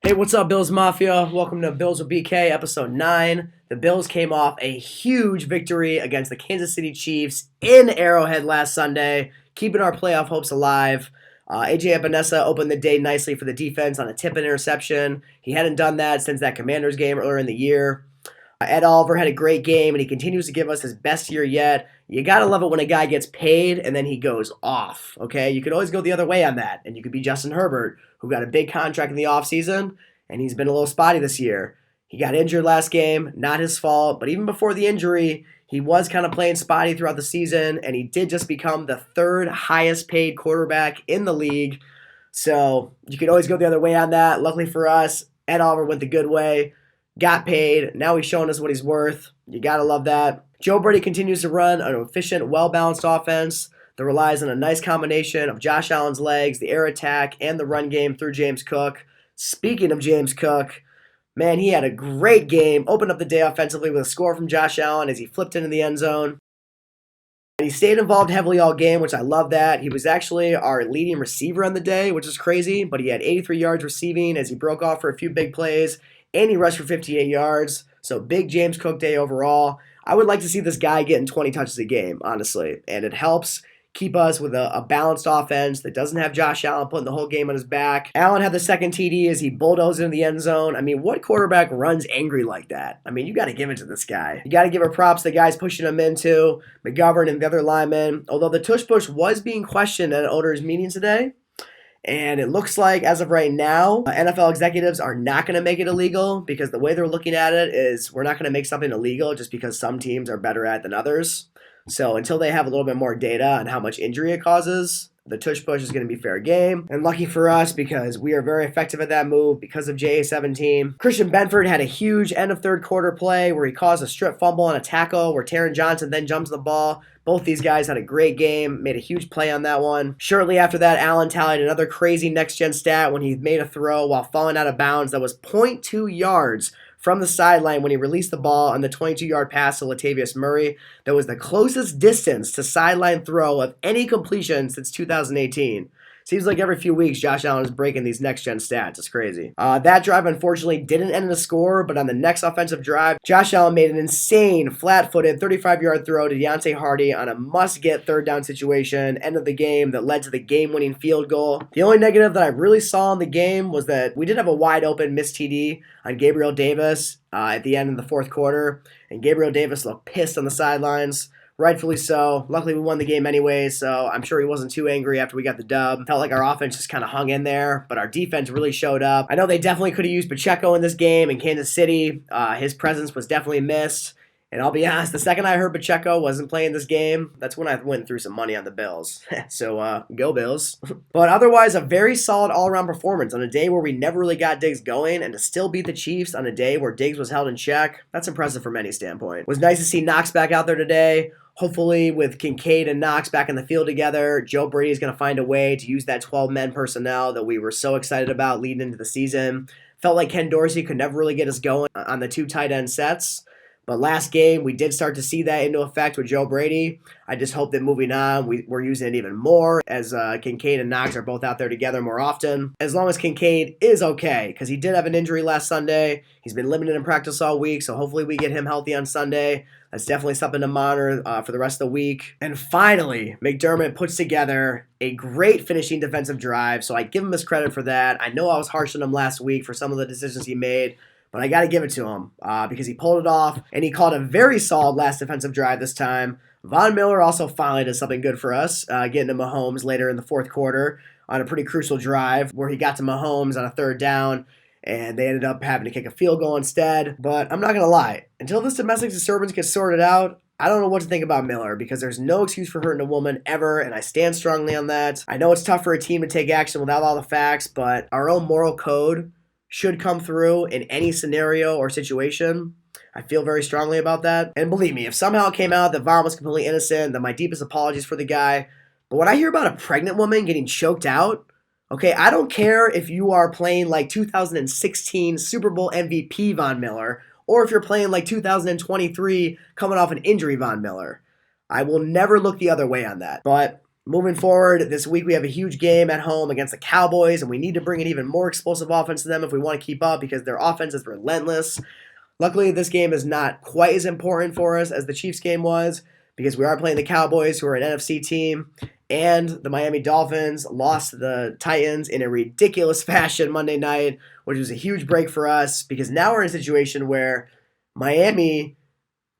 Hey, what's up, Bills Mafia? Welcome to Bills with BK, episode 9. The Bills came off a huge victory against the Kansas City Chiefs in Arrowhead last Sunday, keeping our playoff hopes alive. AJ Epinesa opened the day nicely for the defense on a tip and interception. He hadn't done that since that Commanders game earlier in the year. Ed Oliver had a great game, and he continues to give us his best year yet. You gotta love it when a guy gets paid and then he goes off, okay? You could always go the other way on that, and you could be Justin Herbert, who got a big contract in the offseason, and he's been a little spotty this year. He got injured last game, not his fault, but even before the injury, he was kind of playing spotty throughout the season, and he did just become the third highest paid quarterback in the league. So you could always go the other way on that. Luckily for us, Ed Oliver went the good way. Got paid. Now he's showing us what he's worth. You got to love that. Joe Brady continues to run an efficient, well-balanced offense that relies on a nice combination of Josh Allen's legs, the air attack, and the run game through James Cook. Speaking of James Cook, man, he had a great game. Opened up the day offensively with a score from Josh Allen as he flipped into the end zone. And he stayed involved heavily all game, which I love that. He was actually our leading receiver on the day, which is crazy, but he had 83 yards receiving as he broke off for a few big plays. And he rushed for 58 yards. So big James Cook day overall. I would like to see this guy getting 20 touches a game, honestly. And it helps keep us with a balanced offense that doesn't have Josh Allen putting the whole game on his back. Allen had the second TD as he bulldozed into the end zone. I mean, what quarterback runs angry like that? I mean, you got to give it to this guy. You got to give her props to the guys pushing him into, McGovern and the other linemen. Although the tush push was being questioned at an owners' meeting today. And it looks like, as of right now, NFL executives are not going to make it illegal because the way they're looking at it is we're not going to make something illegal just because some teams are better at it than others. So until they have a little bit more data on how much injury it causes, the tush push is going to be fair game. And lucky for us because we are very effective at that move because of JA17. Christian Benford had a huge end of third quarter play where he caused a strip fumble on a tackle where Taron Johnson then jumps the ball. Both these guys had a great game, made a huge play on that one. Shortly after that, Allen tallied another crazy next-gen stat when he made a throw while falling out of bounds that was 0.2 yards from the sideline when he released the ball on the 22-yard pass to Latavius Murray. That was the closest distance to sideline throw of any completion since 2018. Seems like every few weeks, Josh Allen is breaking these next-gen stats. It's crazy. That drive, unfortunately, didn't end in a score, but on the next offensive drive, Josh Allen made an insane, flat-footed, 35-yard throw to Deontay Hardy on a must-get third-down situation, end of the game, that led to the game-winning field goal. The only negative that I really saw in the game was that we did have a wide-open missed TD on Gabriel Davis at the end of the fourth quarter, and Gabriel Davis looked pissed on the sidelines. Rightfully so. Luckily, we won the game anyway, so I'm sure he wasn't too angry after we got the dub. Felt like our offense just kind of hung in there, but our defense really showed up. I know they definitely could have used Pacheco in this game in Kansas City. His presence was definitely missed. And I'll be honest, the second I heard Pacheco wasn't playing this game, that's when I went through some money on the Bills. So, go Bills. But otherwise, a very solid all-around performance on a day where we never really got Diggs going, and to still beat the Chiefs on a day where Diggs was held in check, that's impressive from any standpoint. It was nice to see Knox back out there today. Hopefully, with Kincaid and Knox back in the field together, Joe Brady is going to find a way to use that 12-man personnel that we were so excited about leading into the season. Felt like Ken Dorsey could never really get us going on the two tight end sets. But last game, we did start to see that into effect with Joe Brady. I just hope that moving on, we're using it even more as Kincaid and Knox are both out there together more often. As long as Kincaid is okay, because he did have an injury last Sunday. He's been limited in practice all week, so hopefully we get him healthy on Sunday. That's definitely something to monitor for the rest of the week. And finally, McDermott puts together a great finishing defensive drive, so I give him his credit for that. I know I was harsh on him last week for some of the decisions he made, but I got to give it to him because he pulled it off, and he called a very solid last defensive drive this time. Von Miller also finally did something good for us, getting to Mahomes later in the fourth quarter on a pretty crucial drive where he got to Mahomes on a third down, and they ended up having to kick a field goal instead. But I'm not going to lie. Until this domestic disturbance gets sorted out, I don't know what to think about Miller because there's no excuse for hurting a woman ever, and I stand strongly on that. I know it's tough for a team to take action without all the facts, but our own moral code should come through in any scenario or situation. I feel very strongly about that. And believe me, if somehow it came out that Vaughn was completely innocent, then my deepest apologies for the guy. But when I hear about a pregnant woman getting choked out, okay, I don't care if you are playing like 2016 Super Bowl MVP Von Miller, or if you're playing like 2023 coming off an injury Von Miller. I will never look the other way on that. But Moving forward, this week we have a huge game at home against the Cowboys, and we need to bring an even more explosive offense to them if we want to keep up because their offense is relentless. Luckily, this game is not quite as important for us as the Chiefs game was because we are playing the Cowboys, who are an NFC team, and the Miami Dolphins lost to the Titans in a ridiculous fashion Monday night, which was a huge break for us because now we're in a situation where Miami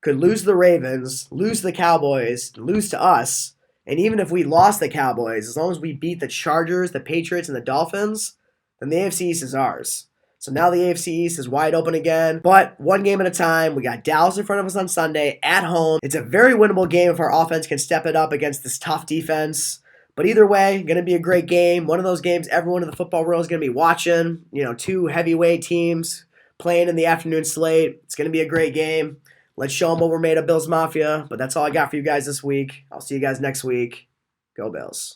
could lose to the Ravens, lose to the Cowboys, lose to us, and even if we lost the Cowboys, as long as we beat the Chargers, the Patriots, and the Dolphins, then the AFC East is ours. So now the AFC East is wide open again, but one game at a time. We got Dallas in front of us on Sunday at home. It's a very winnable game if our offense can step it up against this tough defense. But either way, going to be a great game. One of those games everyone in the football world is going to be watching. Two heavyweight teams playing in the afternoon slate. It's going to be a great game. Let's show them what we're made of, Bills Mafia. But that's all I got for you guys this week. I'll see you guys next week. Go Bills.